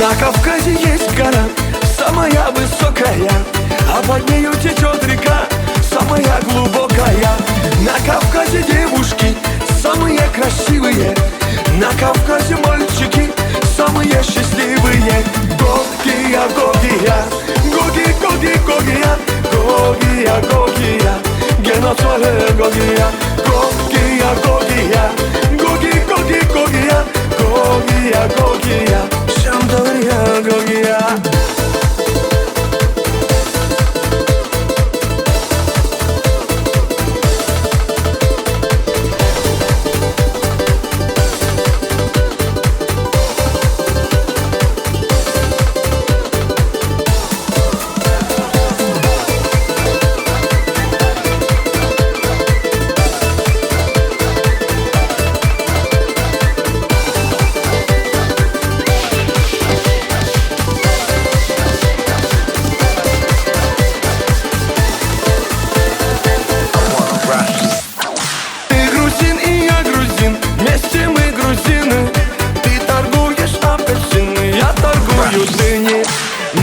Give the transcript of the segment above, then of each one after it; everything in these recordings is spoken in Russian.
На Кавказе есть гора, самая высокая, а под нею течет река, самая глубокая. На Кавказе девушки самые красивые, на Кавказе мальчики самые счастливые. Гогия, Гогия, Гоги, Гоги, Гогия, Гогия, Гогия, Геноцоле Гогия, Гогия, Гогия, Гоги, Гоги, Гогия, Гогия, Гогия, Шамдория, Гогия.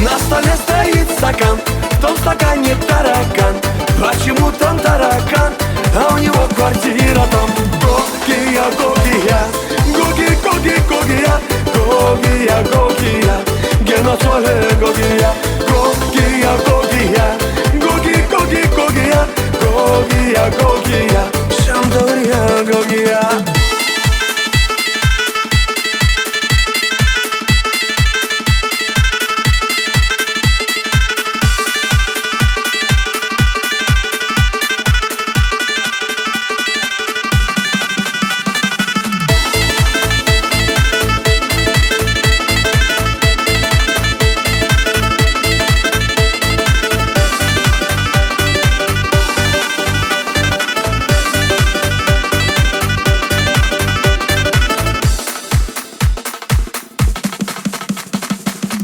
На столе стоит стакан, в том стакане таракан. Почему там таракан, а у него квартира там? Гогия, Гогия, Гоги, Гоги, Гогия, Гогия, Гогия, Геноцоле Гогия, Гогия, Гогия, Гоги, Гоги, Гогия, Гогия, Гогия, Шамдория, Гогия.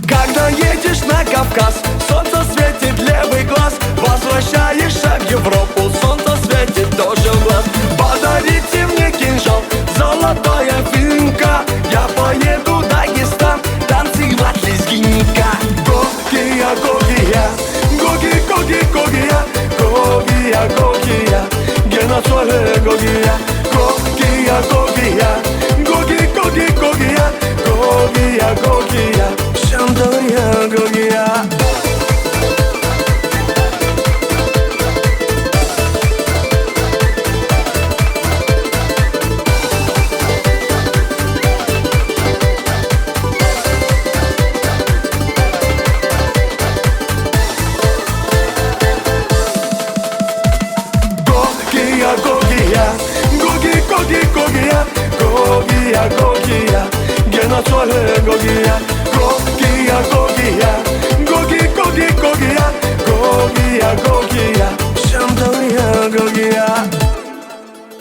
Когда едешь на Кавказ, солнце светит левый глаз. Возвращаешься в Европу, солнце светит тоже в глаз. Подарите мне кинжал, золотая финка, я поеду в Дагестан танцевать лезгинника. Гогия, Гогия, Гоги, Гоги, Гогия, Гогия, Гогия, Геноцоле Гогия, Гогия, Гогия, Гоги, Гоги, Гогия, Гогия, Гогия, Шамдория, Гогия. Гогия, Гогия, Гоги, Гоги, Гогия, Гогия, Гогия, Геноцоле Гогия,